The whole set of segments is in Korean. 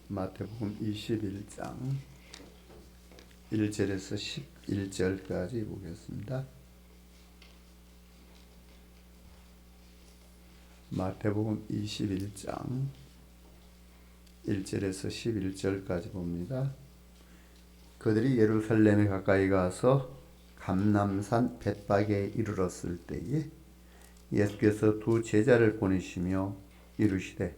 마태복음 21장 1절에서 11절까지 보겠습니다. 마태복음 21장 1절에서 11절까지 봅니다. 그들이 예루살렘에 가까이 가서 감람산 벳박에 이르렀을 때에 예수께서 두 제자를 보내시며 이르시되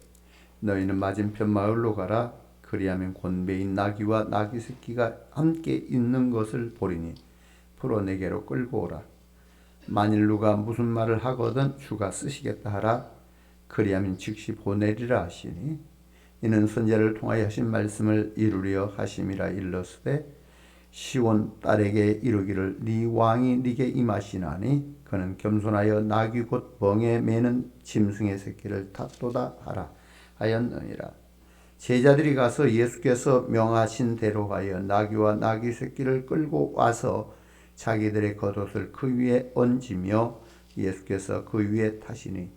너희는 맞은편 마을로 가라. 그리하면 곤배인 나귀와 나귀 새끼가 함께 있는 것을 보리니 풀어 내게로 끌고 오라. 만일 누가 무슨 말을 하거든 주가 쓰시겠다 하라. 그리하면 즉시 보내리라 하시니 이는 선지자를 통하여 하신 말씀을 이루려 하심이라. 일러스되 시온 딸에게 이르기를 네 왕이 네게 임하시나니 그는 겸손하여 나귀 곧 멍에 매는 짐승의 새끼를 탔도다 하라 하였느니라. 제자들이 가서 예수께서 명하신 대로 하여 나귀와 나귀 새끼를 끌고 와서 자기들의 겉옷을 그 위에 얹으며 예수께서 그 위에 타시니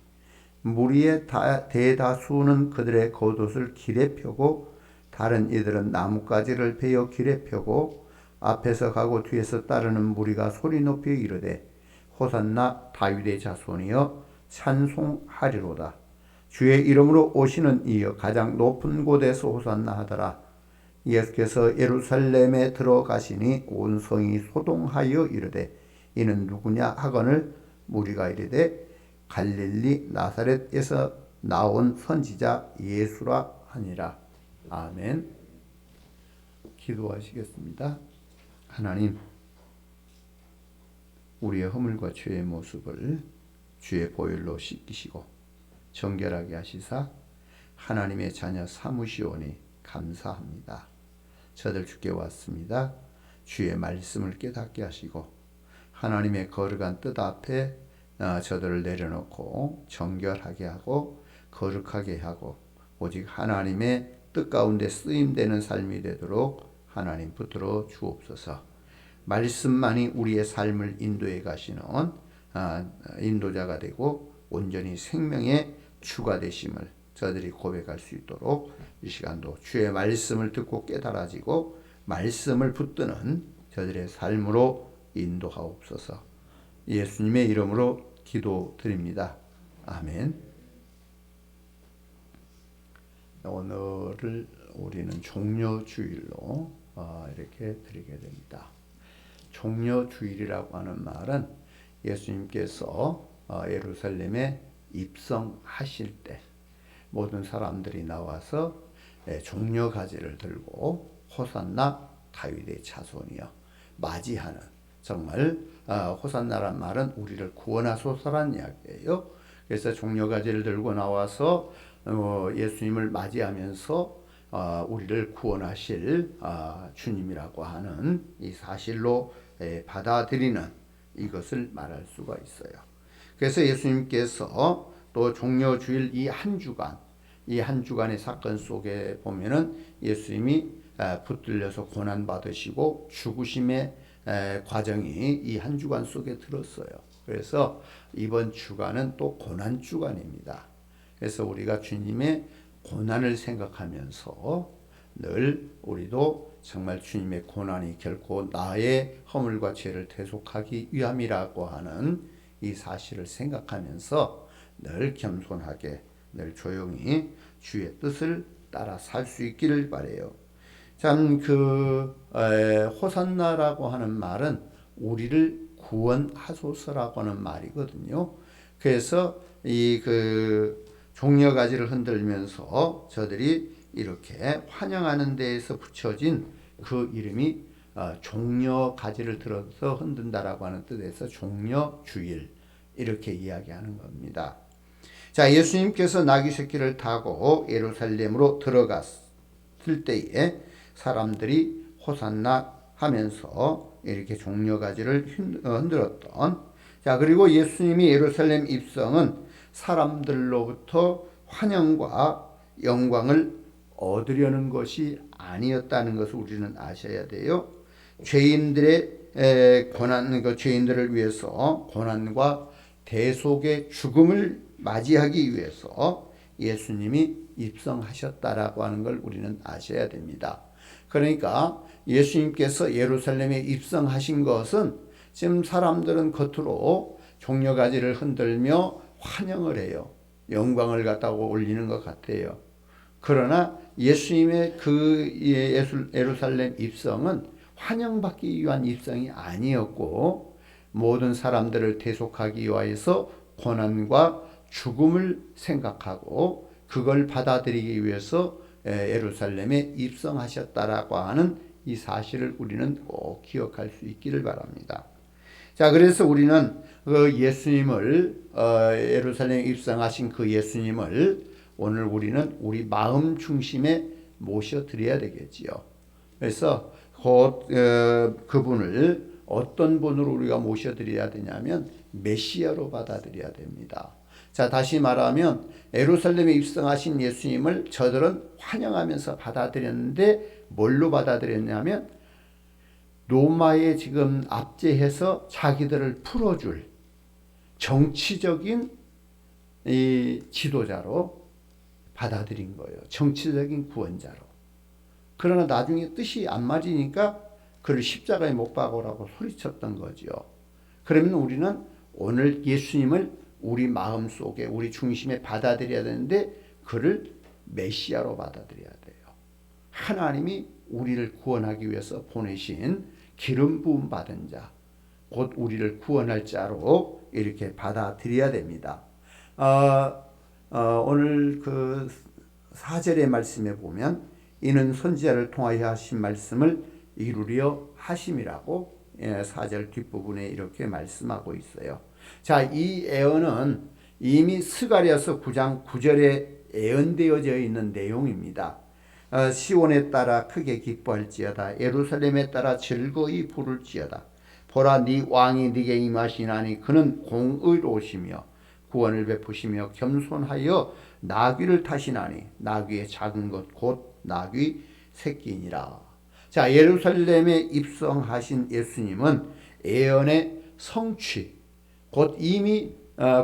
무리의 대다수는 그들의 겉옷을 길에 펴고 다른 이들은 나뭇가지를 베어 길에 펴고 앞에서 가고 뒤에서 따르는 무리가 소리 높이 이르되 호산나 다윗의 자손이여 찬송하리로다. 주의 이름으로 오시는 이여 가장 높은 곳에서 호산나 하더라. 예수께서 예루살렘에 들어가시니 온 성이 소동하여 이르되 이는 누구냐 하거늘 무리가 이르되 갈릴리 나사렛에서 나온 선지자 예수라 하니라. 아멘. 기도하시겠습니다. 하나님, 우리의 허물과 죄의 모습을 주의 보혈로 씻기시고 정결하게 하시사 하나님의 자녀 삼으시오니 감사합니다. 저들 주께 왔습니다. 주의 말씀을 깨닫게 하시고 하나님의 거룩한 뜻 앞에 저들을 내려놓고 정결하게 하고 거룩하게 하고 오직 하나님의 뜻 가운데 쓰임되는 삶이 되도록 하나님 붙들어 주옵소서. 말씀만이 우리의 삶을 인도해 가시는 인도자가 되고 온전히 생명의 주가 되심을 저들이 고백할 수 있도록 이 시간도 주의 말씀을 듣고 깨달아지고 말씀을 붙드는 저들의 삶으로 인도하옵소서. 예수님의 이름으로 기도드립니다. 아멘. 오늘을 우리는 종려주일로 이렇게 드리게 됩니다. 종려주일이라고 하는 말은 예수님께서 예루살렘에 입성하실 때 모든 사람들이 나와서 종려가지를 들고 호산나 다윗의 자손이여 맞이하는, 정말 호산나란 말은 우리를 구원하소서란 이야기예요. 그래서 종려가지를 들고 나와서 예수님을 맞이하면서 우리를 구원하실 주님이라고 하는 이 사실로 받아들이는 이것을 말할 수가 있어요. 그래서 예수님께서 또 종려주일 이 한 주간의 사건 속에 보면은 예수님이 붙들려서 고난받으시고 죽으심의 과정이 이 한 주간 속에 들었어요. 그래서 이번 주간은 또 고난주간입니다. 그래서 우리가 주님의 고난을 생각하면서 늘 우리도 정말 주님의 고난이 결코 나의 허물과 죄를 대속하기 위함이라고 하는 이 사실을 생각하면서 늘 겸손하게 늘 조용히 주의 뜻을 따라 살 수 있기를 바라요. 참 호산나라고 하는 말은 우리를 구원하소서라고 하는 말이거든요. 그래서 이 종려가지를 흔들면서 저들이 이렇게 환영하는 데에서 붙여진 그 이름이 종려가지를 들어서 흔든다라고 하는 뜻에서 종려주일 이렇게 이야기하는 겁니다. 자, 예수님께서 나귀 새끼를 타고 예루살렘으로 들어갔을 때에 사람들이 호산나 하면서 이렇게 종려가지를 흔들었던, 자, 그리고 예수님이 예루살렘 입성은 사람들로부터 환영과 영광을 얻으려는 것이 아니었다는 것을 우리는 아셔야 돼요. 죄인들의 죄인들을 위해서 고난과 대속의 죽음을 맞이하기 위해서 예수님이 입성하셨다라고 하는 걸 우리는 아셔야 됩니다. 그러니까 예수님께서 예루살렘에 입성하신 것은 지금 사람들은 겉으로 종려가지를 흔들며 환영을 해요. 영광을 갖다가 올리는 것 같아요. 그러나 예수님의 그 예루살렘 입성은 환영받기 위한 입성이 아니었고 모든 사람들을 대속하기 위해서 고난과 죽음을 생각하고 그걸 받아들이기 위해서 예루살렘에 입성하셨다라고 하는 이 사실을 우리는 꼭 기억할 수 있기를 바랍니다. 자, 그래서 우리는 그 예수님을 예루살렘에 입성하신 그 예수님을 오늘 우리는 우리 마음 중심에 모셔드려야 되겠지요. 그래서 그분을 어떤 분으로 우리가 모셔드려야 되냐면 메시아로 받아들여야 됩니다. 자, 다시 말하면 예루살렘에 입성하신 예수님을 저들은 환영하면서 받아들였는데 뭘로 받아들였냐면 로마에 지금 압제해서 자기들을 풀어줄 정치적인 이 지도자로 받아들인 거예요. 정치적인 구원자로. 그러나 나중에 뜻이 안 맞으니까 그를 십자가에 못 박으라고 소리쳤던 거죠. 그러면 우리는 오늘 예수님을 우리 마음 속에 우리 중심에 받아들여야 되는데 그를 메시아로 받아들여야 돼요. 하나님이 우리를 구원하기 위해서 보내신 기름 부음 받은 자, 곧 우리를 구원할 자로 이렇게 받아들여야 됩니다. 오늘 그 4절의 말씀에 보면 이는 선지자를 통하여 하신 말씀을 이루려 하심이라고 4절 뒷부분에 이렇게 말씀하고 있어요. 자, 이 예언은 이미 스가랴서 9장 9절에 예언되어져 있는 내용입니다. 시온에 따라 크게 기뻐할지어다. 예루살렘에 따라 즐거이 부를지어다. 보라, 네 왕이 네게 임하시나니 그는 공의로우시며 구원을 베푸시며 겸손하여 나귀를 타시나니 나귀의 작은 것 곧 나귀 새끼니라. 자, 예루살렘에 입성하신 예수님은 예언의 성취, 곧 이미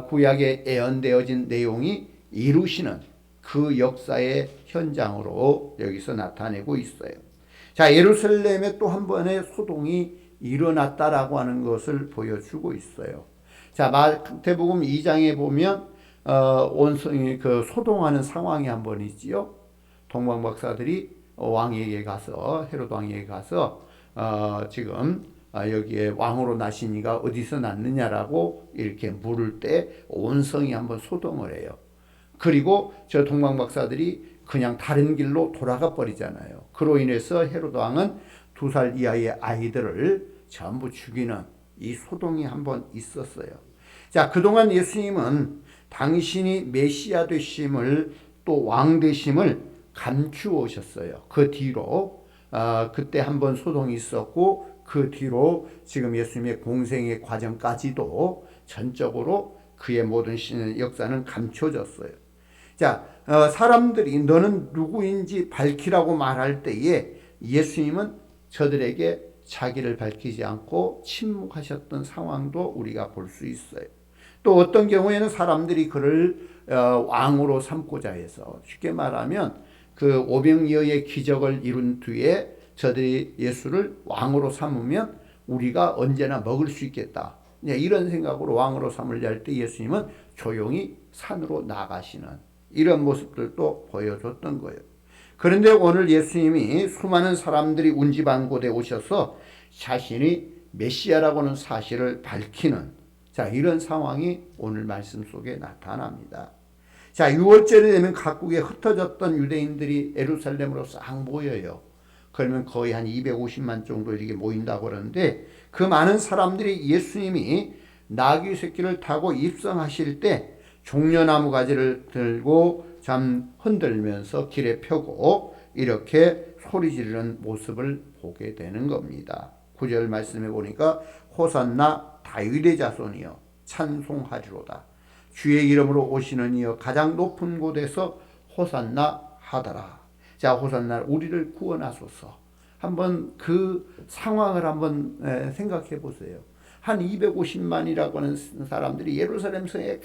구약에 예언되어진 내용이 이루시는 그 역사의 현장으로 여기서 나타내고 있어요. 자, 예루살렘에 또 한 번의 소동이 일어났다라고 하는 것을 보여주고 있어요. 자, 마태복음 2장에 보면 온성이 그 소동하는 상황이 한 번 있지요. 동방 박사들이 왕에게 가서 헤롯 왕에게 가서 지금 여기에 왕으로 나신 이가 어디서 났느냐라고 이렇게 물을 때 온성이 한번 소동을 해요. 그리고 저 동방 박사들이 그냥 다른 길로 돌아가 버리잖아요. 그로 인해서 헤롯 왕은 2살 이하의 아이들을 전부 죽이는 이 소동이 한번 있었어요. 자, 그동안 예수님은 당신이 메시아 되심을 또 왕 되심을 감추어 오셨어요. 그 뒤로 그때 한번 소동이 있었고 그 뒤로 지금 예수님의 공생의 과정까지도 전적으로 그의 모든 역사는 감춰졌어요. 자, 사람들이 너는 누구인지 밝히라고 말할 때에 예수님은 저들에게 자기를 밝히지 않고 침묵하셨던 상황도 우리가 볼 수 있어요. 또 어떤 경우에는 사람들이 그를 왕으로 삼고자 해서 쉽게 말하면 그 오병이어의 기적을 이룬 뒤에 저들이 예수를 왕으로 삼으면 우리가 언제나 먹을 수 있겠다. 이런 생각으로 왕으로 삼으려 할 때 예수님은 조용히 산으로 나가시는 이런 모습들도 보여줬던 거예요. 그런데 오늘 예수님이 수많은 사람들이 운지반곳에 오셔서 자신이 메시아라고 하는 사실을 밝히는 자, 이런 상황이 오늘 말씀 속에 나타납니다. 자, 6월절이 되면 각국에 흩어졌던 유대인들이 예루살렘으로 싹 모여요. 그러면 거의 한 250만 정도 이렇게 모인다고 그러는데 그 많은 사람들이 예수님이 나귀 새끼를 타고 입성하실 때 종려나무 가지를 들고 참 흔들면서 길에 펴고 이렇게 소리 지르는 모습을 보게 되는 겁니다. 9절 말씀해 보니까 호산나 다윗의 자손이여 찬송하리로다. 주의 이름으로 오시는 이여 가장 높은 곳에서 호산나 하더라. 자, 호산나 우리를 구원하소서. 한번 그 상황을 한번 생각해 보세요. 한 250만이라고 하는 사람들이 예루살렘 성에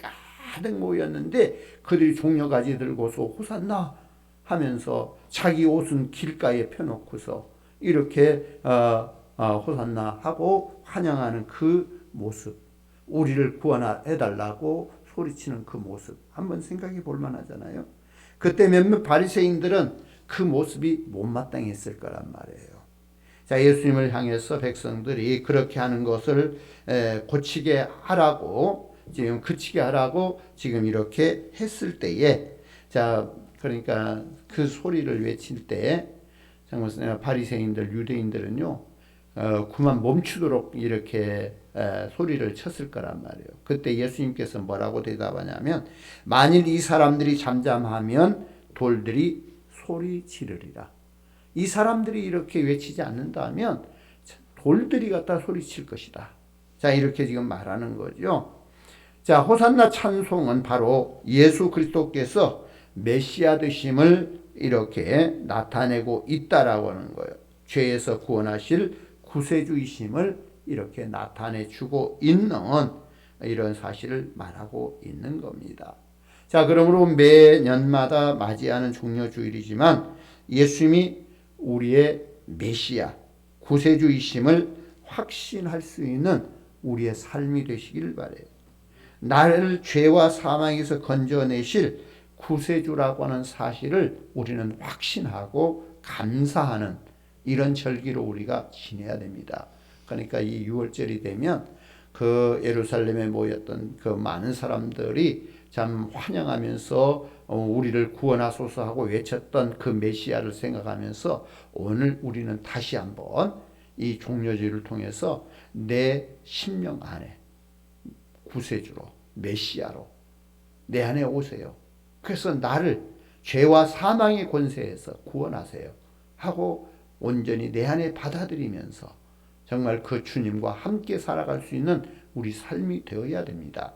가득 모였는데 그들이 종려가지 들고서 호산나 하면서 자기 옷은 길가에 펴놓고서 이렇게 호산나 하고 환영하는 그 모습, 우리를 구원해달라고 소리치는 그 모습 한번 생각해 볼 만하잖아요. 그때 몇몇 바리새인들은 그 모습이 못마땅했을 거란 말이에요. 자, 예수님을 향해서 백성들이 그렇게 하는 것을 고치게 하라고, 지금 그치게 하라고 지금 이렇게 했을 때에, 자, 그러니까 그 소리를 외칠 때 정말 바리새인들, 유대인들은요, 그만 멈추도록 이렇게 소리를 쳤을 거란 말이에요. 그때 예수님께서 뭐라고 대답하냐면, 만일 이 사람들이 잠잠하면 돌들이 소리 지르리라. 이 사람들이 이렇게 외치지 않는다면 돌들이 갖다 소리칠 것이다. 자, 이렇게 지금 말하는 거죠. 자, 호산나 찬송은 바로 예수 그리스도께서 메시아 되심을 이렇게 나타내고 있다라고 하는 거예요. 죄에서 구원하실 구세주이심을 이렇게 나타내 주고 있는 이런 사실을 말하고 있는 겁니다. 자, 그러므로 매년마다 맞이하는 종려주일이지만 예수님이 우리의 메시아, 구세주이심을 확신할 수 있는 우리의 삶이 되시길 바라요. 나를 죄와 사망에서 건져내실 구세주라고 하는 사실을 우리는 확신하고 감사하는 이런 절기로 우리가 지내야 됩니다. 그러니까 이 6월절이 되면 그 예루살렘에 모였던 그 많은 사람들이 참 환영하면서 우리를 구원하소서 하고 외쳤던 그 메시아를 생각하면서 오늘 우리는 다시 한번 이 종려주의를 통해서 내 심령 안에 구세주로, 메시아로 내 안에 오세요. 그래서 나를 죄와 사망의 권세에서 구원하세요 하고 온전히 내 안에 받아들이면서 정말 그 주님과 함께 살아갈 수 있는 우리 삶이 되어야 됩니다.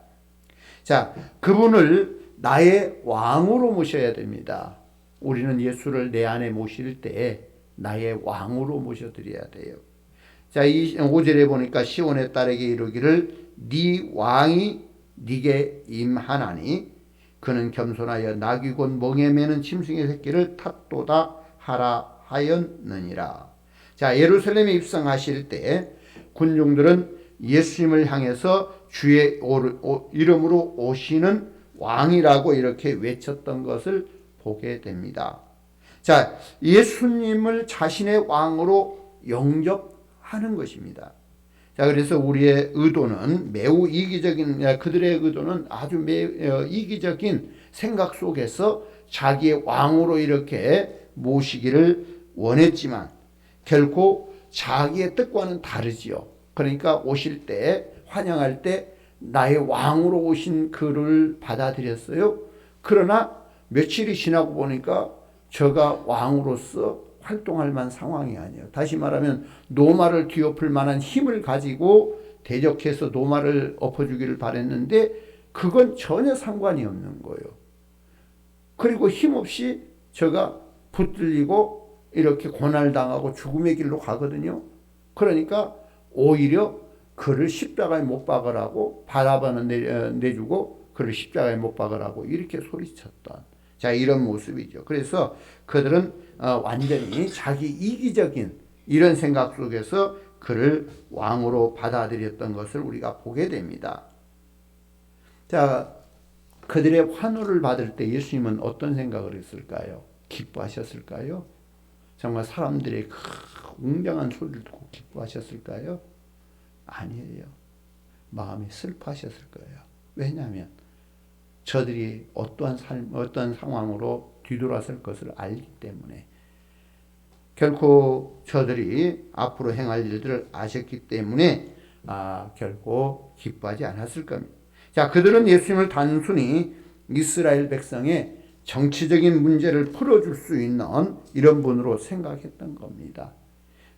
자, 그분을 나의 왕으로 모셔야 됩니다. 우리는 예수를 내 안에 모실 때 나의 왕으로 모셔드려야 돼요. 자, 이 5절에 보니까 시온의 딸에게 이르기를 네 왕이 네게 임하나니 그는 겸손하여 나귀 곧 멍에 매는 짐승의 새끼를 탓도다 하라 하였느니라. 자, 예루살렘에 입성하실 때 군중들은 예수님을 향해서 주의 이름으로 오시는 왕이라고 이렇게 외쳤던 것을 보게 됩니다. 자, 예수님을 자신의 왕으로 영접하는 것입니다. 자, 그래서 우리의 의도는 매우 이기적인, 그들의 의도는 아주 매우 이기적인 생각 속에서 자기의 왕으로 이렇게 모시기를 원했지만 결코 자기의 뜻과는 다르지요. 그러니까 오실 때, 환영할 때 나의 왕으로 오신 그를 받아들였어요. 그러나 며칠이 지나고 보니까 저가 왕으로서 활동할 만한 상황이 아니에요. 다시 말하면 노마를 뒤엎을 만한 힘을 가지고 대적해서 노마를 엎어주기를 바랬는데 그건 전혀 상관이 없는 거예요. 그리고 힘없이 저가 붙들리고 이렇게 고난당하고 죽음의 길로 가거든요. 그러니까 오히려 그를 십자가에 못 박으라고 바라바는 내주고 그를 십자가에 못 박으라고 이렇게 소리쳤던, 자, 이런 모습이죠. 그래서 그들은 완전히 자기 이기적인 이런 생각 속에서 그를 왕으로 받아들였던 것을 우리가 보게 됩니다. 자, 그들의 환호를 받을 때 예수님은 어떤 생각을 했을까요? 기뻐하셨을까요? 정말 사람들의 웅장한 소리를 듣고 기뻐하셨을까요? 아니에요. 마음이 슬퍼하셨을 거예요. 왜냐하면 저들이 어떠한 상황으로 뒤돌아설 것을 알기 때문에, 결코 저들이 앞으로 행할 일들을 아셨기 때문에 결코 기뻐하지 않았을 겁니다. 자, 그들은 예수님을 단순히 이스라엘 백성의 정치적인 문제를 풀어줄 수 있는 이런 분으로 생각했던 겁니다.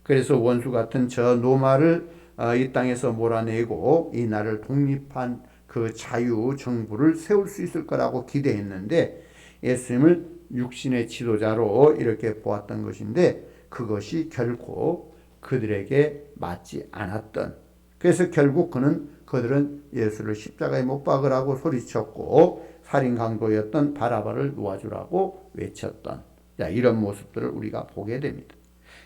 그래서 원수 같은 저 노마를 이 땅에서 몰아내고 이 나라를 독립한 그 자유 정부를 세울 수 있을 거라고 기대했는데 예수님을 육신의 지도자로 이렇게 보았던 것인데 그것이 결코 그들에게 맞지 않았던 그래서 결국 그들은 예수를 십자가에 못 박으라고 소리쳤고 살인 강도였던 바라바를 놓아주라고 외쳤던 이런 모습들을 우리가 보게 됩니다.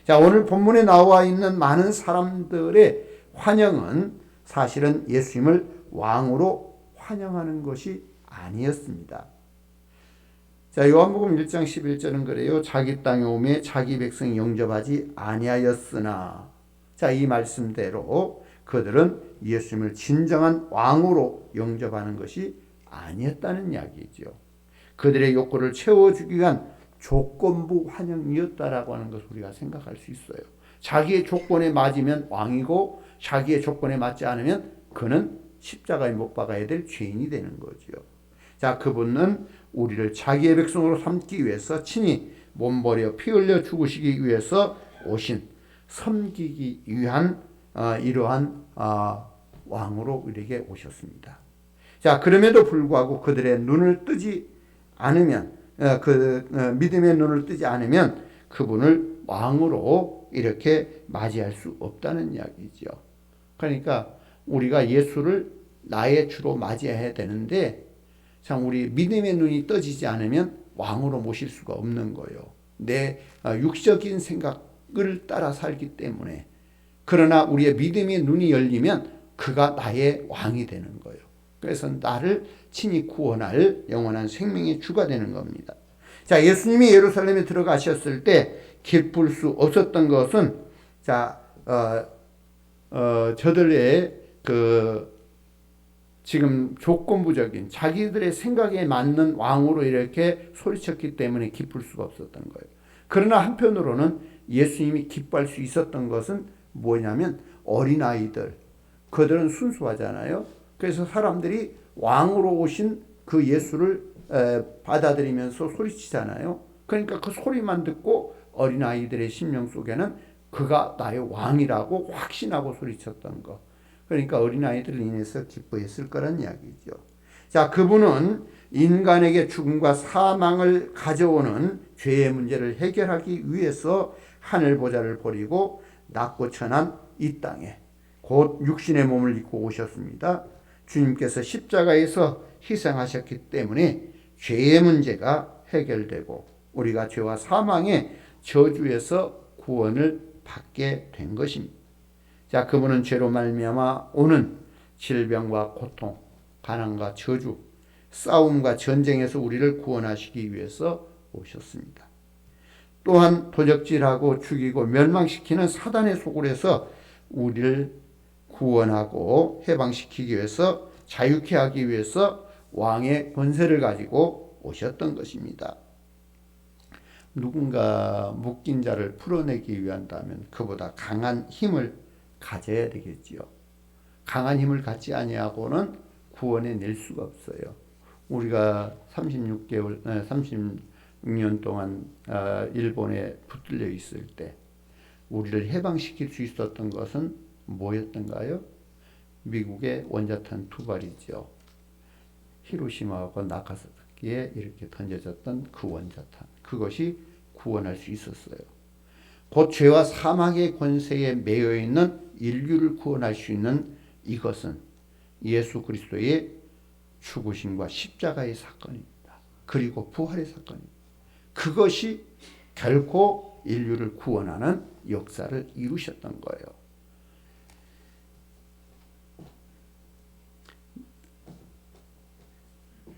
자, 오늘 본문에 나와 있는 많은 사람들의 환영은 사실은 예수님을 왕으로 환영하는 것이 아니었습니다. 자, 요한복음 1장 11절은 그래요. 자기 땅에 오매 자기 백성 영접하지 아니하였으나, 자, 이 말씀대로 그들은 예수님을 진정한 왕으로 영접하는 것이 아니었다는 이야기죠. 그들의 욕구를 채워주기 위한 조건부 환영이었다라고 하는 것을 우리가 생각할 수 있어요. 자기의 조건에 맞으면 왕이고 자기의 조건에 맞지 않으면 그는 십자가에 못 박아야 될 죄인이 되는 거죠. 자, 그분은 우리를 자기의 백성으로 삼기 위해서 친히 몸버려 피 흘려 죽으시기 위해서 오신, 섬기기 위한 이러한 왕으로 우리에게 오셨습니다. 자, 그럼에도 불구하고 그들의 눈을 뜨지 않으면, 믿음의 눈을 뜨지 않으면 그분을 왕으로 이렇게 맞이할 수 없다는 이야기죠. 그러니까 우리가 예수를 나의 주로 맞이해야 되는데, 참 우리 믿음의 눈이 떠지지 않으면 왕으로 모실 수가 없는 거예요. 내 육적인 생각을 따라 살기 때문에. 그러나 우리의 믿음의 눈이 열리면 그가 나의 왕이 되는 거예요. 그래서 나를 친히 구원할 영원한 생명의 주가 되는 겁니다. 자, 예수님이 예루살렘에 들어가셨을 때 기쁠 수 없었던 것은, 자, 저들의 지금 조건부적인 자기들의 생각에 맞는 왕으로 이렇게 소리쳤기 때문에 기쁠 수가 없었던 거예요. 그러나 한편으로는 예수님이 기뻐할 수 있었던 것은 뭐냐면 어린아이들, 그들은 순수하잖아요. 그래서 사람들이 왕으로 오신 그 예수를 받아들이면서 소리치잖아요. 그러니까 그 소리만 듣고 어린아이들의 심령 속에는 그가 나의 왕이라고 확신하고 소리쳤던 것. 그러니까 어린아이들을 인해서 기뻐했을 거란 이야기죠. 자, 그분은 인간에게 죽음과 사망을 가져오는 죄의 문제를 해결하기 위해서 하늘 보좌를 버리고 낮고 천한 이 땅에 곧 육신의 몸을 입고 오셨습니다. 주님께서 십자가에서 희생하셨기 때문에 죄의 문제가 해결되고 우리가 죄와 사망의 저주에서 구원을 받게 된 것입니다. 자, 그분은 죄로 말미암아 오는 질병과 고통, 가난과 저주, 싸움과 전쟁에서 우리를 구원하시기 위해서 오셨습니다. 또한 도적질하고 죽이고 멸망시키는 사단의 소굴에서 우리를 구원하고 해방시키기 위해서, 자유케 하기 위해서 왕의 권세를 가지고 오셨던 것입니다. 누군가 묶인 자를 풀어내기 위한다면 그보다 강한 힘을 가져야 되겠지요. 강한 힘을 갖지 아니하고는 구원해 낼 수가 없어요. 우리가 36년 동안 일본에 붙들려 있을 때 우리를 해방시킬 수 있었던 것은 뭐였던가요? 미국의 원자탄 2발이죠. 히로시마하고 나가사키에 이렇게 던져졌던 그 원자탄. 그것이 구원할 수 있었어요. 곧 죄와 사망의 권세에 매여 있는 인류를 구원할 수 있는 이것은 예수 그리스도의 죽으심과 십자가의 사건입니다. 그리고 부활의 사건입니다. 그것이 결코 인류를 구원하는 역사를 이루셨던 거예요.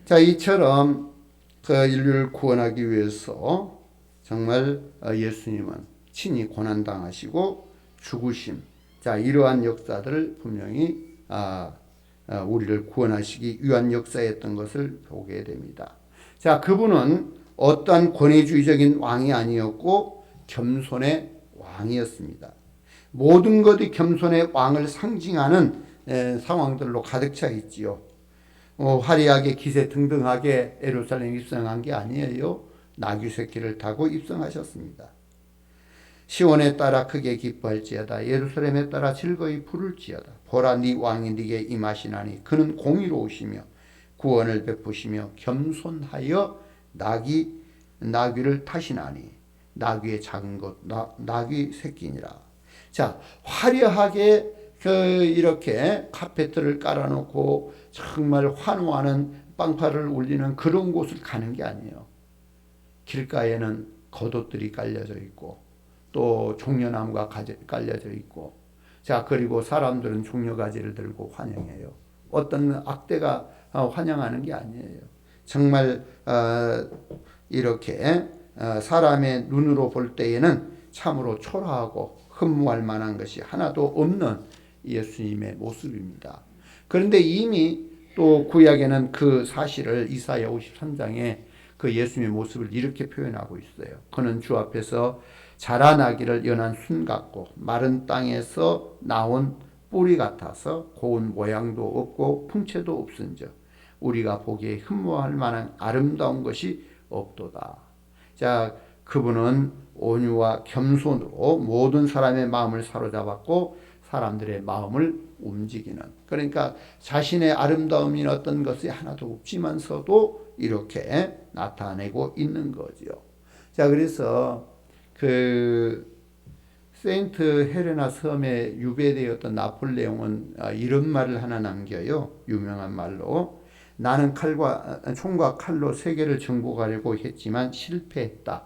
자, 이처럼 그 인류를 구원하기 위해서 정말 예수님은 친히 고난당하시고 죽으심, 자, 이러한 역사들을 분명히 우리를 구원하시기 위한 역사였던 것을 보게 됩니다. 자, 그분은 어떠한 권위주의적인 왕이 아니었고 겸손의 왕이었습니다. 모든 것이 겸손의 왕을 상징하는 상황들로 가득 차 있지요. 화려하게 기세 등등하게 예루살렘에 입성한 게 아니에요. 나귀 새끼를 타고 입성하셨습니다. 시온에 따라 크게 기뻐할지어다. 예루살렘에 따라 즐거이 부를지어다. 보라, 네 왕이 네게 임하시나니 그는 공의로우시며 구원을 베푸시며 겸손하여 나귀를 타시나니 나귀의 작은 것 나귀 새끼니라. 자, 화려하게 이렇게 카페트를 깔아놓고 정말 환호하는 빵파를 울리는 그런 곳을 가는 게 아니에요. 길가에는 겉옷들이 깔려져 있고 또 종려나무가 깔려져 있고, 자, 그리고 사람들은 종려가지를 들고 환영해요. 어떤 악대가 환영하는 게 아니에요. 정말 이렇게 사람의 눈으로 볼 때에는 참으로 초라하고 흠모할 만한 것이 하나도 없는 예수님의 모습입니다. 그런데 이미 또 구약에는 그 사실을 이사야 53장에 그 예수님의 모습을 이렇게 표현하고 있어요. 그는 주 앞에서 자라나기를 연한 순 같고 마른 땅에서 나온 뿌리 같아서 고운 모양도 없고 풍채도 없은즉 우리가 보기에 흠모할 만한 아름다운 것이 없도다. 자, 그분은 온유와 겸손으로 모든 사람의 마음을 사로잡았고 사람들의 마음을 움직이는, 그러니까 자신의 아름다움이 어떤 것이 하나도 없지만서도 이렇게 나타내고 있는 거죠. 자, 그래서 그 세인트 헬레나 섬에 유배되었던 나폴레옹은 이런 말을 하나 남겨요. 유명한 말로, 나는 총과 칼로 세계를 정복하려고 했지만 실패했다.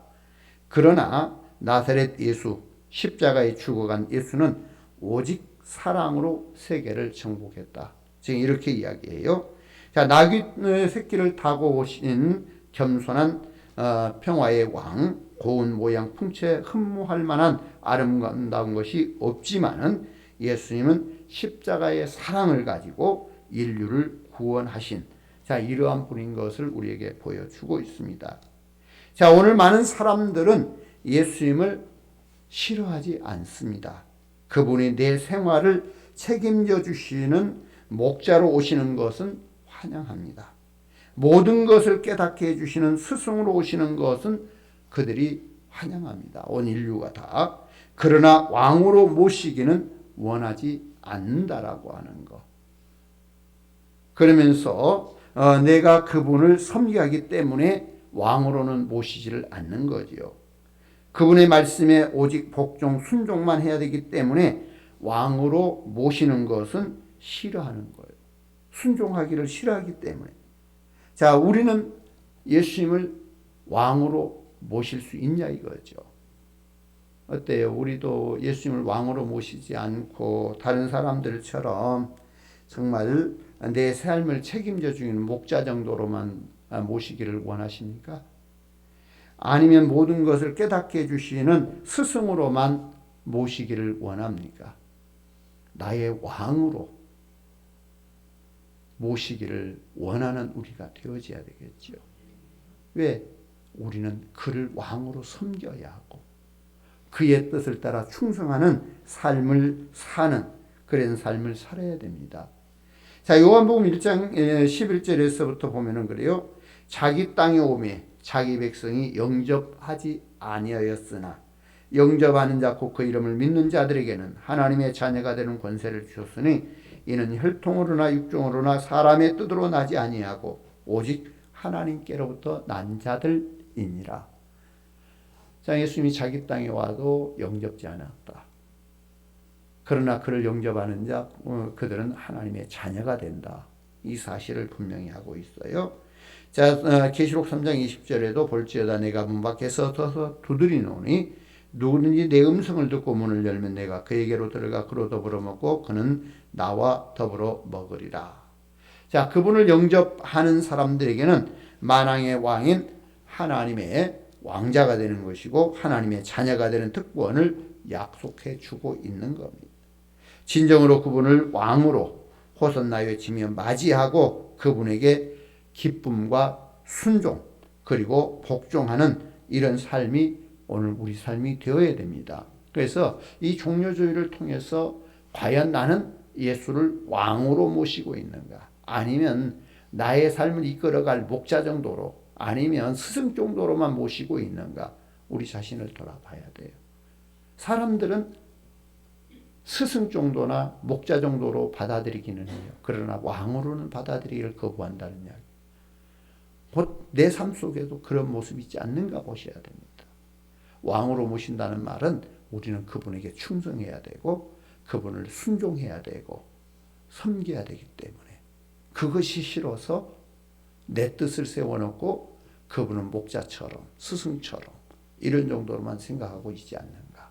그러나 나사렛 예수, 십자가에 죽어간 예수는 오직 사랑으로 세계를 정복했다. 지금 이렇게 이야기해요. 자, 나귀 새끼를 타고 오신 겸손한 평화의 왕, 고운 모양 풍채 흠모할 만한 아름다운 것이 없지만은 예수님은 십자가의 사랑을 가지고 인류를 구원하신, 자, 이러한 분인 것을 우리에게 보여주고 있습니다. 자, 오늘 많은 사람들은 예수님을 싫어하지 않습니다. 그분이 내 생활을 책임져 주시는 목자로 오시는 것은 환영합니다. 모든 것을 깨닫게 해주시는 스승으로 오시는 것은 그들이 환영합니다. 온 인류가 다. 그러나 왕으로 모시기는 원하지 않는다라고 하는 것. 그러면서 내가 그분을 섬기하기 때문에 왕으로는 모시지를 않는 거지요. 그분의 말씀에 오직 복종, 순종만 해야 되기 때문에 왕으로 모시는 것은 싫어하는 거예요. 순종하기를 싫어하기 때문에. 자, 우리는 예수님을 왕으로 모실 수 있냐 이거죠. 어때요? 우리도 예수님을 왕으로 모시지 않고 다른 사람들처럼 정말 내 삶을 책임져 주는 목자 정도로만 모시기를 원하십니까? 아니면 모든 것을 깨닫게 해주시는 스승으로만 모시기를 원합니까? 나의 왕으로 모시기를 원하는 우리가 되어져야 되겠죠. 왜? 우리는 그를 왕으로 섬겨야 하고 그의 뜻을 따라 충성하는 삶을 사는 그런 삶을 살아야 됩니다. 자, 요한복음 1장 11절에서부터 보면은 그래요. 자기 땅에 오매 자기 백성이 영접하지 아니하였으나 영접하는 자 곧 그 이름을 믿는 자들에게는 하나님의 자녀가 되는 권세를 주셨으니 이는 혈통으로나 육종으로나 사람의 뜻으로 나지 아니하고 오직 하나님께로부터 난 자들이니라. 자, 예수님이 자기 땅에 와도 영접지 않았다. 그러나 그를 영접하는 자 그들은 하나님의 자녀가 된다. 이 사실을 분명히 하고 있어요. 자, 계시록 3장 20절에도 볼지어다 내가 문 밖에서 서서 두드리노니 누구든지 내 음성을 듣고 문을 열면 내가 그에게로 들어가 그로 더불어 먹고 그는 나와 더불어 먹으리라. 자, 그분을 영접하는 사람들에게는 만왕의 왕인 하나님의 왕자가 되는 것이고 하나님의 자녀가 되는 특권을 약속해 주고 있는 겁니다. 진정으로 그분을 왕으로 호선나 외치며 맞이하고 그분에게 기쁨과 순종 그리고 복종하는 이런 삶이 오늘 우리 삶이 되어야 됩니다. 그래서 이 종려주의를 통해서 과연 나는 예수를 왕으로 모시고 있는가, 아니면 나의 삶을 이끌어갈 목자 정도로, 아니면 스승 정도로만 모시고 있는가, 우리 자신을 돌아봐야 돼요. 사람들은 스승 정도나 목자 정도로 받아들이기는 해요. 그러나 왕으로는 받아들이기를 거부한다는 이야기. 곧 내 삶 속에도 그런 모습이 있지 않는가 보셔야 됩니다. 왕으로 모신다는 말은 우리는 그분에게 충성해야 되고 그분을 순종해야 되고 섬겨야 되기 때문에 그것이 싫어서 내 뜻을 세워놓고 그분은 목자처럼 스승처럼 이런 정도로만 생각하고 있지 않는가.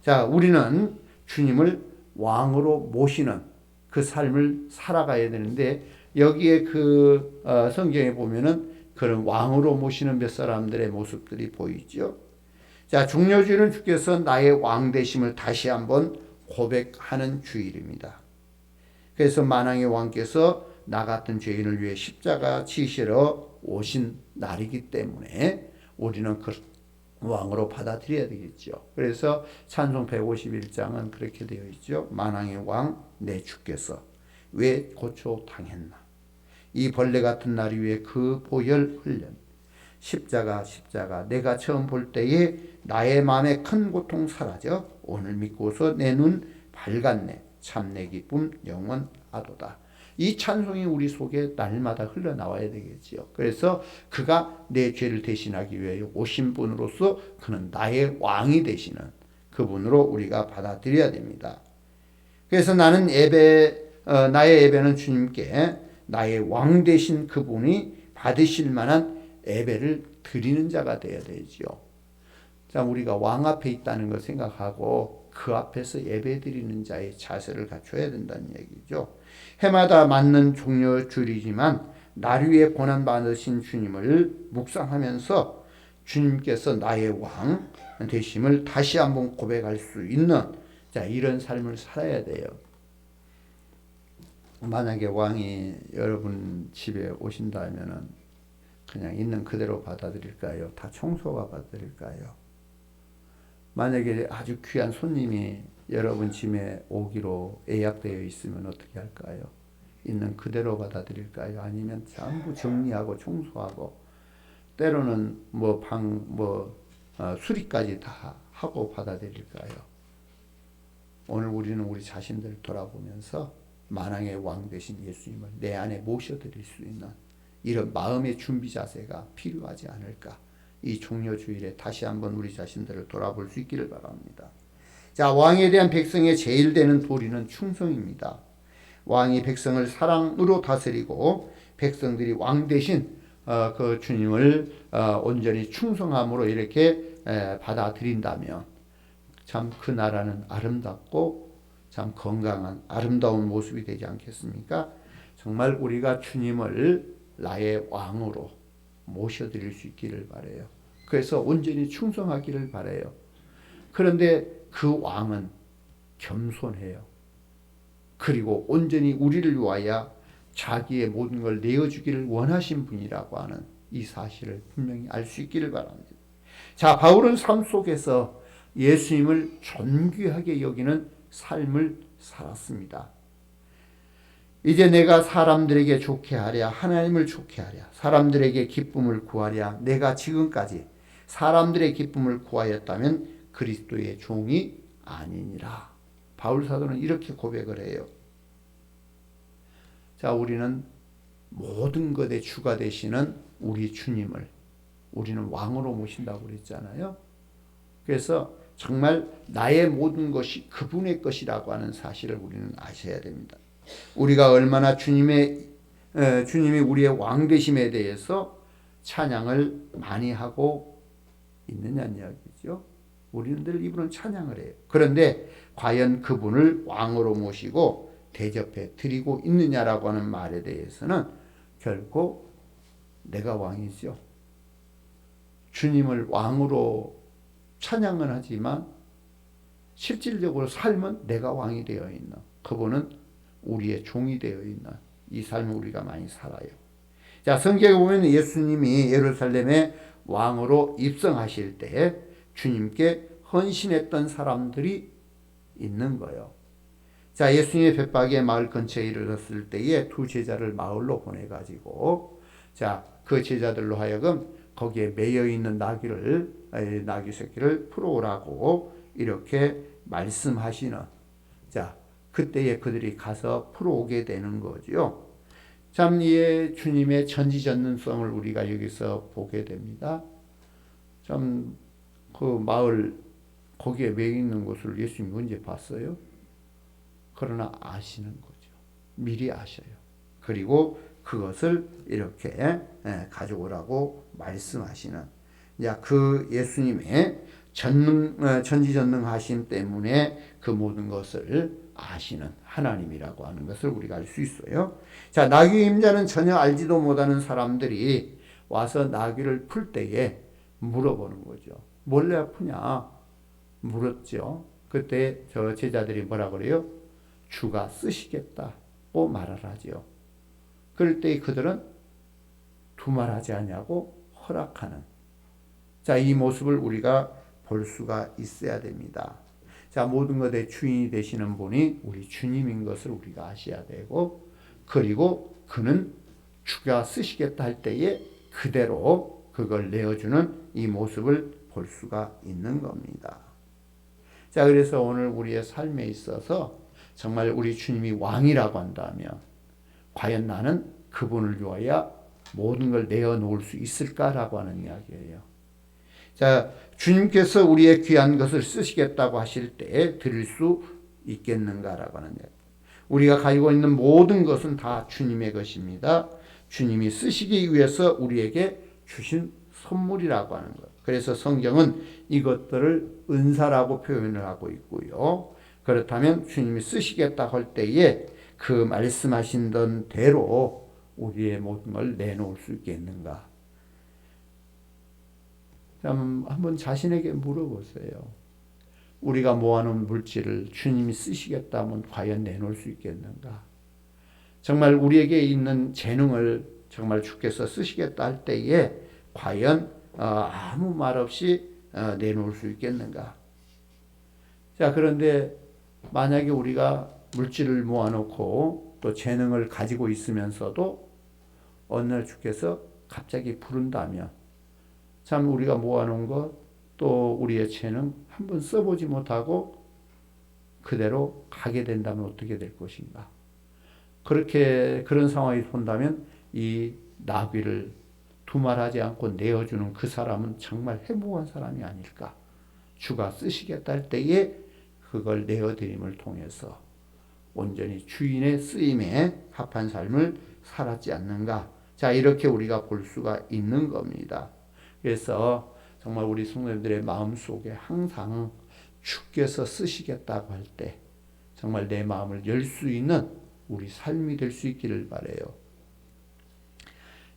자, 우리는 주님을 왕으로 모시는 그 삶을 살아가야 되는데 여기에 성경에 보면은 그런 왕으로 모시는 몇 사람들의 모습들이 보이죠. 자, 종려주일은 주께서 나의 왕 되심을 다시 한번 고백하는 주일입니다. 그래서 만왕의 왕께서 나 같은 죄인을 위해 십자가 지시러 오신 날이기 때문에 우리는 그 왕으로 받아들여야 되겠죠. 그래서 찬송 151장은 그렇게 되어 있죠. 만왕의 왕 내 주께서 왜 고초 당했나. 이 벌레 같은 날 위에 그 보혈 흘렸. 십자가 내가 처음 볼 때에 나의 마음에 큰 고통 사라져 오늘 믿고서 내 눈 밝았네. 참 내 기쁨 영원하도다. 이 찬송이 우리 속에 날마다 흘러나와야 되겠지요. 그래서 그가 내 죄를 대신하기 위해 오신 분으로서 그는 나의 왕이 되시는 그분으로 우리가 받아들여야 됩니다. 그래서 나는 나의 예배는 주님께 나의 왕 되신 그분이 받으실 만한 예배를 드리는 자가 되어야 되죠. 자, 우리가 왕 앞에 있다는 걸 생각하고 그 앞에서 예배 드리는 자의 자세를 갖춰야 된다는 얘기죠. 해마다 맞는 종려주일이지만 날 위해 고난 받으신 주님을 묵상하면서 주님께서 나의 왕 되심을 다시 한번 고백할 수 있는 자, 이런 삶을 살아야 돼요. 만약에 왕이 여러분 집에 오신다면은 그냥 있는 그대로 받아들일까요? 다 청소가 받아들일까요? 만약에 아주 귀한 손님이 여러분 집에 오기로 예약되어 있으면 어떻게 할까요? 있는 그대로 받아들일까요? 아니면 전부 정리하고 청소하고 때로는 수리까지 다 하고 받아들일까요? 오늘 우리는 우리 자신들을 돌아보면서 만왕의 왕 되신 예수님을 내 안에 모셔드릴 수 있는 이런 마음의 준비 자세가 필요하지 않을까. 이 종려주일에 다시 한번 우리 자신들을 돌아볼 수 있기를 바랍니다. 자, 왕에 대한 백성의 제일 되는 도리는 충성입니다. 왕이 백성을 사랑으로 다스리고 백성들이 왕 대신 그 주님을 온전히 충성함으로 이렇게 받아들인다면 참 그 나라는 아름답고 참 건강한 아름다운 모습이 되지 않겠습니까? 정말 우리가 주님을 나의 왕으로 모셔드릴 수 있기를 바라요. 그래서 온전히 충성하기를 바라요. 그런데 그 왕은 겸손해요. 그리고 온전히 우리를 위하여 자기의 모든 걸 내어주기를 원하신 분이라고 하는 이 사실을 분명히 알 수 있기를 바랍니다. 자, 바울은 삶 속에서 예수님을 존귀하게 여기는 삶을 살았습니다. 이제 내가 사람들에게 좋게 하랴, 하나님을 좋게 하랴, 사람들에게 기쁨을 구하랴, 내가 지금까지 사람들의 기쁨을 구하였다면 그리스도의 종이 아니니라. 바울 사도는 이렇게 고백을 해요. 자, 우리는 모든 것의 주가 되시는 우리 주님을 우리는 왕으로 모신다고 그랬잖아요. 그래서 정말 나의 모든 것이 그분의 것이라고 하는 사실을 우리는 아셔야 됩니다. 우리가 얼마나 주님이 우리의 왕 되심에 대해서 찬양을 많이 하고 있느냐는 이야기죠. 우리는 늘 입으로는 찬양을 해요. 그런데 과연 그분을 왕으로 모시고 대접해 드리고 있느냐라고 하는 말에 대해서는 결코 내가 왕이죠. 주님을 왕으로 찬양은 하지만 실질적으로 삶은 내가 왕이 되어 있는, 그분은 우리의 종이 되어 있는 이 삶을 우리가 많이 살아요. 자, 성경에 보면 예수님이 예루살렘에 왕으로 입성하실 때 주님께 헌신했던 사람들이 있는 거예요. 자, 예수님의 배박의 마을 근처에 이르렀을 때에 두 제자를 마을로 보내가지고 자, 그 제자들로 하여금 거기에 매여 있는 나귀 새끼를 풀어오라고 이렇게 말씀하시는, 자, 그때에 그들이 가서 풀어오게 되는 거죠. 참, 이 주님의 전지전능성을 우리가 여기서 보게 됩니다. 참, 그 마을 거기에 매여 있는 것을 예수님이 언제 봤어요? 그러나 아시는 거죠. 미리 아셔요. 그리고 그것을 이렇게 가져오라고 말씀하시는, 그 예수님의 전지전능하심 때문에 그 모든 것을 아시는 하나님이라고 하는 것을 우리가 알 수 있어요. 자, 나귀 임자는 전혀 알지도 못하는 사람들이 와서 나귀를 풀 때에 물어보는 거죠. 몰래 아프냐? 물었죠. 그때 저 제자들이 뭐라 그래요? 주가 쓰시겠다고 말을 하죠. 그럴 때 그들은 두말하지 않냐고 허락하는, 자, 이 모습을 우리가 볼 수가 있어야 됩니다. 자, 모든 것의 주인이 되시는 분이 우리 주님인 것을 우리가 아셔야 되고, 그리고 그는 주가 쓰시겠다 할 때에 그대로 그걸 내어주는 이 모습을 볼 수가 있는 겁니다. 자, 그래서 오늘 우리의 삶에 있어서 정말 우리 주님이 왕이라고 한다면 과연 나는 그분을 위하여 모든 걸 내어놓을 수 있을까라고 하는 이야기예요. 자, 주님께서 우리의 귀한 것을 쓰시겠다고 하실 때 드릴 수 있겠는가라고 하는 이야기. 우리가 가지고 있는 모든 것은 다 주님의 것입니다. 주님이 쓰시기 위해서 우리에게 주신 선물이라고 하는 것. 그래서 성경은 이것들을 은사라고 표현을 하고 있고요. 그렇다면 주님이 쓰시겠다 할 때에 그 말씀하신 대로 우리의 모든 걸 내놓을 수 있겠는가? 한번 자신에게 물어보세요. 우리가 모아놓은 물질을 주님이 쓰시겠다 하면 과연 내놓을 수 있겠는가? 정말 우리에게 있는 재능을 정말 주께서 쓰시겠다 할 때에 과연 아무 말 없이 내놓을 수 있겠는가? 자, 그런데 만약에 우리가 물질을 모아놓고 또 재능을 가지고 있으면서도 어느 날 주께서 갑자기 부른다면, 참 우리가 모아놓은 것 또 우리의 재능 한번 써보지 못하고 그대로 가게 된다면 어떻게 될 것인가? 그런 상황이 본다면 이 나귀를 두말하지 않고 내어주는 그 사람은 정말 행복한 사람이 아닐까? 주가 쓰시겠다 할 때에 그걸 내어드림을 통해서 온전히 주인의 쓰임에 합한 삶을 살았지 않는가? 자, 이렇게 우리가 볼 수가 있는 겁니다. 그래서 정말 우리 성도님들의 마음속에 항상 주께서 쓰시겠다고 할 때 정말 내 마음을 열 수 있는 우리 삶이 될 수 있기를 바라요.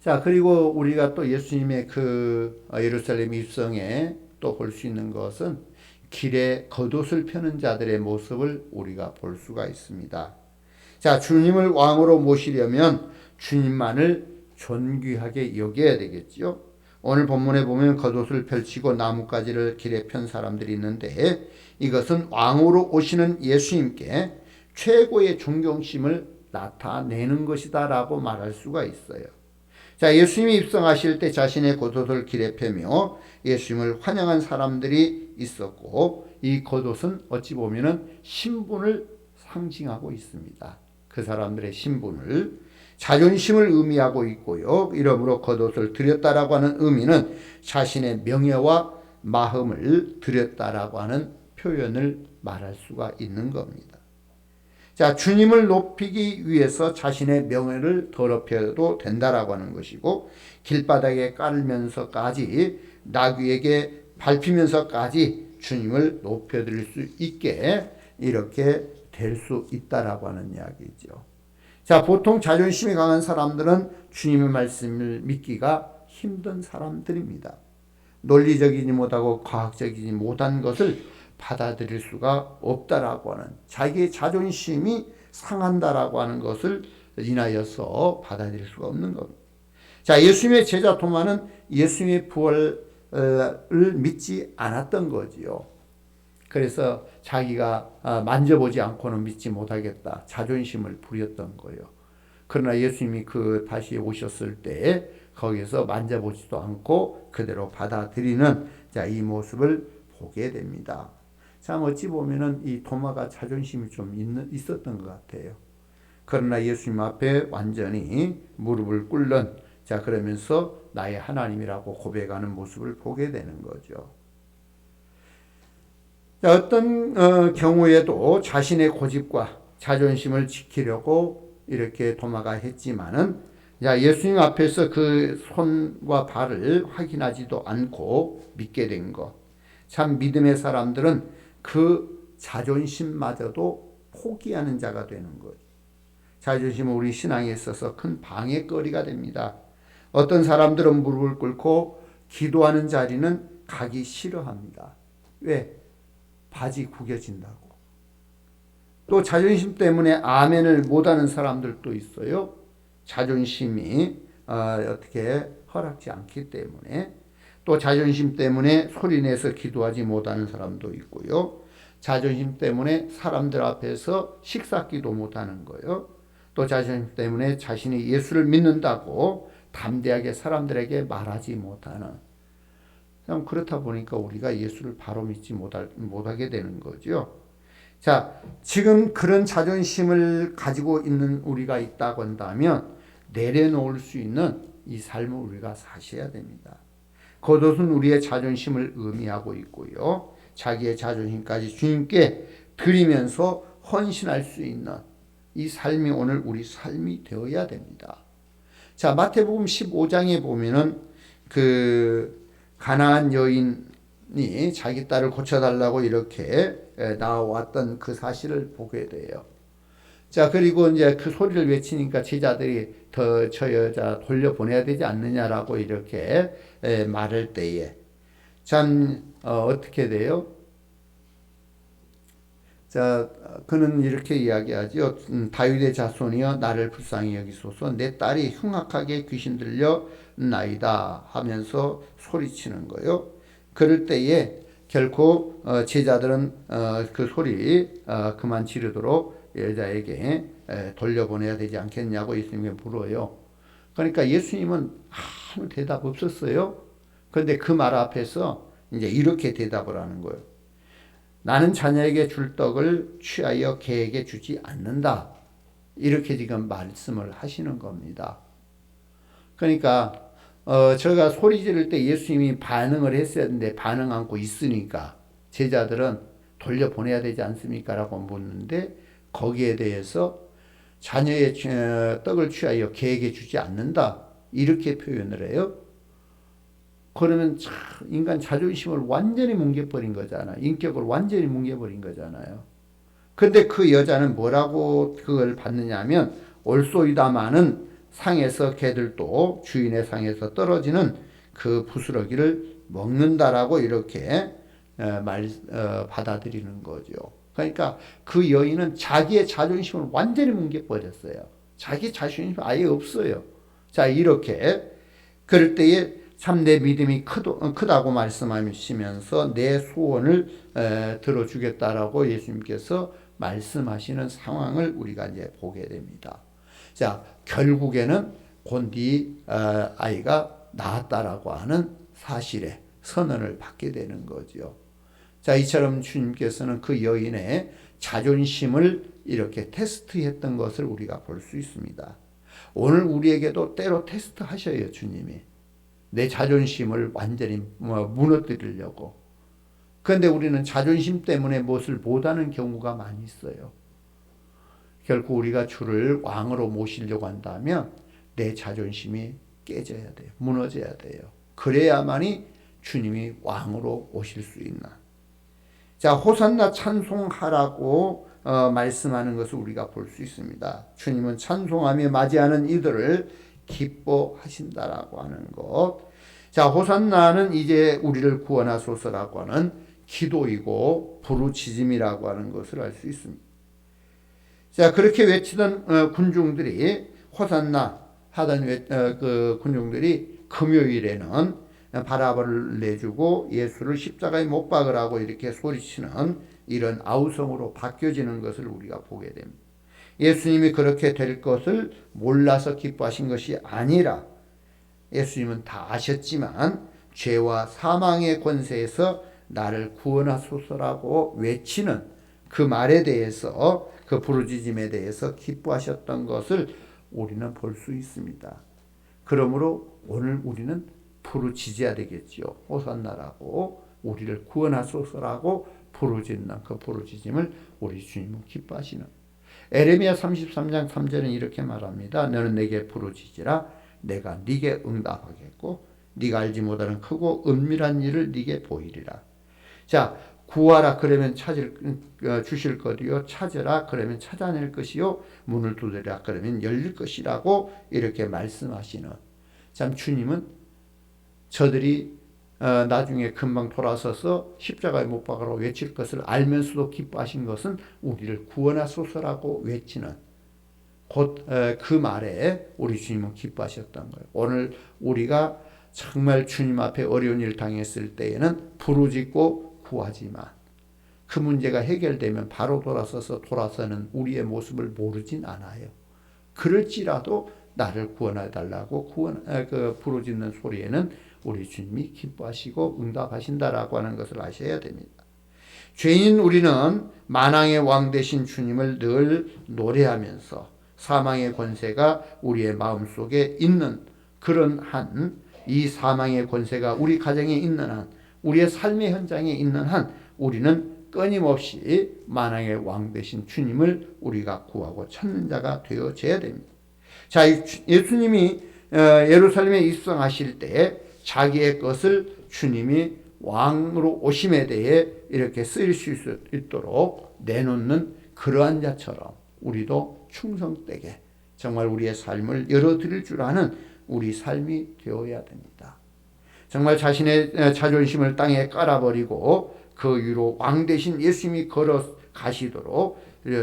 자, 그리고 우리가 또 예수님의 그 예루살렘 입성에 또 볼 수 있는 것은 길에 겉옷을 펴는 자들의 모습을 우리가 볼 수가 있습니다. 자, 주님을 왕으로 모시려면 주님만을 존귀하게 여겨야 되겠죠. 오늘 본문에 보면 겉옷을 펼치고 나뭇가지를 길에 편 사람들이 있는데 이것은 왕으로 오시는 예수님께 최고의 존경심을 나타내는 것이다 라고 말할 수가 있어요. 자, 예수님이 입성하실 때 자신의 겉옷을 길에 펴며 예수님을 환영한 사람들이 있었고, 이 겉옷은 어찌 보면은 신분을 상징하고 있습니다. 그 사람들의 신분을, 자존심을 의미하고 있고요. 이러므로 겉옷을 드렸다라고 하는 의미는 자신의 명예와 마음을 드렸다라고 하는 표현을 말할 수가 있는 겁니다. 자, 주님을 높이기 위해서 자신의 명예를 더럽혀도 된다라고 하는 것이고, 길바닥에 깔면서까지 나귀에게 밟히면서까지 주님을 높여드릴 수 있게 이렇게 될 수 있다라고 하는 이야기죠. 자, 보통 자존심이 강한 사람들은 주님의 말씀을 믿기가 힘든 사람들입니다. 논리적이지 못하고 과학적이지 못한 것을 받아들일 수가 없다라고 하는, 자기의 자존심이 상한다라고 하는 것을 인하여서 받아들일 수가 없는 겁니다. 자, 예수님의 제자 도마는 예수님의 부활을 믿지 않았던 거지요. 그래서 자기가 만져보지 않고는 믿지 못하겠다, 자존심을 부렸던 거예요. 그러나 예수님이 다시 오셨을 때 거기서 만져보지도 않고 그대로 받아들이는, 자, 이 모습을 보게 됩니다. 참 어찌 보면은 이 도마가 자존심이 좀 있었던 것 같아요. 그러나 예수님 앞에 완전히 무릎을 꿇는, 자, 그러면서 나의 하나님이라고 고백하는 모습을 보게 되는 거죠. 자, 어떤 경우에도 자신의 고집과 자존심을 지키려고 이렇게 도마가 했지만은, 자, 예수님 앞에서 그 손과 발을 확인하지도 않고 믿게 된 것. 참 믿음의 사람들은 그 자존심마저도 포기하는 자가 되는 거죠. 자존심은 우리 신앙에 있어서 큰 방해거리가 됩니다. 어떤 사람들은 무릎을 꿇고 기도하는 자리는 가기 싫어합니다. 왜? 바지 구겨진다고. 또 자존심 때문에 아멘을 못하는 사람들도 있어요. 자존심이 어떻게 허락지 않기 때문에. 또 자존심 때문에 소리내서 기도하지 못하는 사람도 있고요. 자존심 때문에 사람들 앞에서 식사기도 못하는 거예요. 또 자존심 때문에 자신이 예수를 믿는다고 담대하게 사람들에게 말하지 못하는. 그렇다 보니까 우리가 예수를 바로 믿지 못하게 되는 거죠. 자, 지금 그런 자존심을 가지고 있는 우리가 있다고 한다면 내려놓을 수 있는 이 삶을 우리가 사셔야 됩니다. 겉옷은 우리의 자존심을 의미하고 있고요. 자기의 자존심까지 주님께 드리면서 헌신할 수 있는 이 삶이 오늘 우리 삶이 되어야 됩니다. 자, 마태복음 15장에 보면은 그 가나안 여인이 자기 딸을 고쳐달라고 이렇게 나왔던 그 사실을 보게 돼요. 자, 그리고 이제 그 소리를 외치니까 제자들이 더 저 여자 돌려보내야 되지 않느냐라고 이렇게 말할 때에 참 어떻게 돼요? 자, 그는 이렇게 이야기하죠. 다윗의 자손이여 나를 불쌍히 여기소서. 내 딸이 흉악하게 귀신 들려 나이다 하면서 소리치는 거요. 그럴 때에 결코 제자들은 그 소리 그만 지르도록 여자에게 돌려보내야 되지 않겠냐고 예수님께 물어요. 그러니까 예수님은 아무 대답 없었어요. 그런데 그 말 앞에서 이제 이렇게 대답을 하는 거예요. 나는 자녀에게 줄 떡을 취하여 개에게 주지 않는다. 이렇게 지금 말씀을 하시는 겁니다. 그러니까 제가 소리 지를 때 예수님이 반응을 했어야 하는데 반응 않고 있으니까 제자들은 돌려보내야 되지 않습니까? 라고 묻는데 거기에 대해서 자녀의 떡을 취하여 개에게 주지 않는다. 이렇게 표현을 해요. 그러면 참 인간 자존심을 완전히 뭉개버린 거잖아요. 인격을 완전히 뭉개버린 거잖아요. 근데 그 여자는 뭐라고 그걸 받느냐 하면 올소이다마는 상에서 개들도 주인의 상에서 떨어지는 그 부스러기를 먹는다라고 이렇게 받아들이는 거죠. 그러니까 그 여인은 자기의 자존심을 완전히 뭉개버렸어요. 자기 자존심이 아예 없어요. 자, 이렇게 그럴 때에 참 내 믿음이 크다고 말씀하시면서 내 소원을 들어주겠다라고 예수님께서 말씀하시는 상황을 우리가 이제 보게 됩니다. 자, 결국에는 곤디 아이가 낳았다라고 하는 사실에 선언을 받게 되는 거죠. 자, 이처럼 주님께서는 그 여인의 자존심을 이렇게 테스트했던 것을 우리가 볼 수 있습니다. 오늘 우리에게도 때로 테스트 하셔요, 주님이. 내 자존심을 완전히 무너뜨리려고. 그런데 우리는 자존심 때문에 무엇을 못하는 경우가 많이 있어요. 결국 우리가 주를 왕으로 모시려고 한다면 내 자존심이 깨져야 돼요. 무너져야 돼요. 그래야만이 주님이 왕으로 오실 수 있는. 자, 호산나 찬송하라고 말씀하는 것을 우리가 볼 수 있습니다. 주님은 찬송하며 맞이하는 이들을 기뻐하신다라고 하는 것. 자, 호산나는 이제 우리를 구원하소서라고 하는 기도이고 부르짖음이라고 하는 것을 알 수 있습니다. 자, 그렇게 외치던 군중들이 호산나 하던 그 군중들이 금요일에는 바라바를 내주고 예수를 십자가에 못 박으라고 이렇게 소리치는 이런 아우성으로 바뀌어지는 것을 우리가 보게 됩니다. 예수님이 그렇게 될 것을 몰라서 기뻐하신 것이 아니라 예수님은 다 아셨지만 죄와 사망의 권세에서 나를 구원하소서라고 외치는 그 말에 대해서 그 부르짖음에 대해서 기뻐하셨던 것을 우리는 볼 수 있습니다. 그러므로 오늘 우리는 부르짖어야 되겠죠. 호산나라고 우리를 구원하소서라고 부르짖는 그 부르짖음을 우리 주님은 기뻐하시는. 에레미야 33장 3절은 이렇게 말합니다. 너는 내게 부르짖으라 내가 네게 응답하겠고 네가 알지 못하는 크고 은밀한 일을 네게 보이리라. 자, 구하라 그러면 주실 것이요 찾으라 그러면 찾아낼 것이요 문을 두드리라 그러면 열릴 것이라고 이렇게 말씀하시는, 참 주님은 저들이 나중에 금방 돌아서서 십자가에 못 박으러 외칠 것을 알면서도 기뻐하신 것은 우리를 구원하소서라고 외치는 곧 그 말에 우리 주님은 기뻐하셨던 거예요. 오늘 우리가 정말 주님 앞에 어려운 일을 당했을 때에는 부르짖고 구하지만 그 문제가 해결되면 바로 돌아서는 우리의 모습을 모르진 않아요. 그럴지라도 나를 구원해 달라고 부르짖는 소리에는 우리 주님이 기뻐하시고 응답하신다라고 하는 것을 아셔야 됩니다. 죄인 우리는 만왕의 왕 되신 주님을 늘 노래하면서 사망의 권세가 우리의 마음속에 있는 그런 한, 이 사망의 권세가 우리 가정에 있는 한, 우리의 삶의 현장에 있는 한 우리는 끊임없이 만왕의 왕 되신 주님을 우리가 구하고 찾는 자가 되어져야 됩니다. 자, 예수님이 예루살렘에 입성하실 때 자기의 것을 주님이 왕으로 오심에 대해 이렇게 쓰일 수 있도록 내놓는 그러한 자처럼 우리도 충성되게 정말 우리의 삶을 열어드릴 줄 아는 우리 삶이 되어야 됩니다. 정말 자신의 자존심을 땅에 깔아버리고 그 위로 왕 대신 예수님이 걸어 가시도록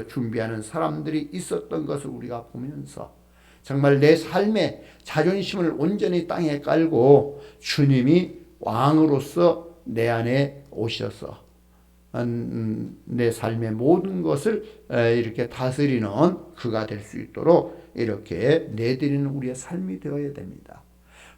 준비하는 사람들이 있었던 것을 우리가 보면서 정말 내 삶의 자존심을 온전히 땅에 깔고 주님이 왕으로서 내 안에 오셔서 내 삶의 모든 것을 이렇게 다스리는 그가 될 수 있도록 이렇게 내드리는 우리의 삶이 되어야 됩니다.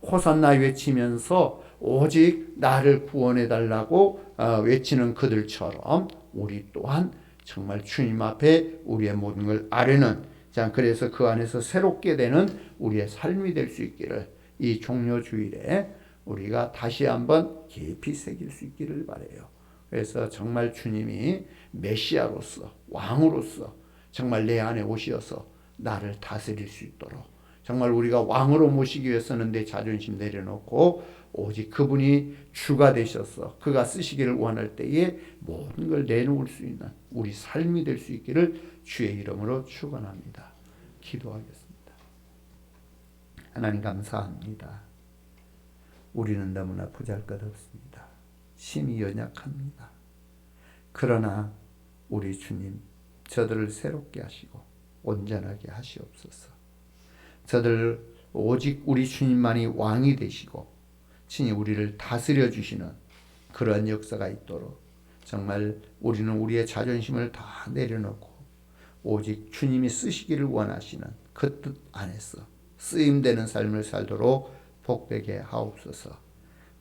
호산나 외치면서 오직 나를 구원해 달라고 외치는 그들처럼 우리 또한 정말 주님 앞에 우리의 모든 걸 아뢰는, 자, 그래서 그 안에서 새롭게 되는 우리의 삶이 될 수 있기를 이 종료주일에 우리가 다시 한번 깊이 새길 수 있기를 바라요. 그래서 정말 주님이 메시아로서 왕으로서 정말 내 안에 오셔서 나를 다스릴 수 있도록 정말 우리가 왕으로 모시기 위해서는 내 자존심 내려놓고 오직 그분이 주가 되셔서 그가 쓰시기를 원할 때에 모든 걸 내놓을 수 있는 우리 삶이 될 수 있기를 주의 이름으로 축원합니다. 기도하겠습니다. 하나님 감사합니다. 우리는 너무나 보잘것없습니다. 심히 연약합니다. 그러나 우리 주님 저들을 새롭게 하시고 온전하게 하시옵소서. 저들 오직 우리 주님만이 왕이 되시고 친히 우리를 다스려 주시는 그런 역사가 있도록 정말 우리는 우리의 자존심을 다 내려놓고 오직 주님이 쓰시기를 원하시는 그 뜻 안에서 쓰임되는 삶을 살도록 복되게 하옵소서.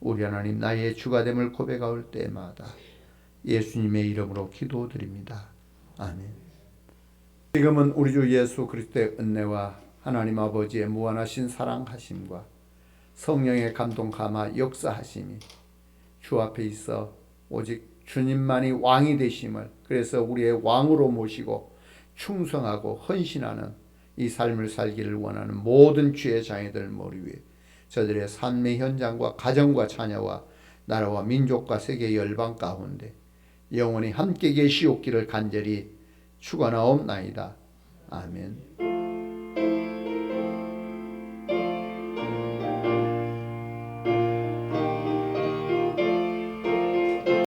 우리 하나님 나의 주가 됨을 고백할 때마다 예수님의 이름으로 기도드립니다. 아멘. 지금은 우리 주 예수 그리스도의 은혜와 하나님 아버지의 무한하신 사랑하심과 성령의 감동 감화 역사하심이 주 앞에 있어 오직 주님만이 왕이 되심을, 그래서 우리의 왕으로 모시고 충성하고 헌신하는 이 삶을 살기를 원하는 모든 주의 자녀들 머리 위에 저들의 삶의 현장과 가정과 자녀와 나라와 민족과 세계 열방 가운데 영원히 함께 계시옵기를 간절히 축원하옵나이다. 아멘.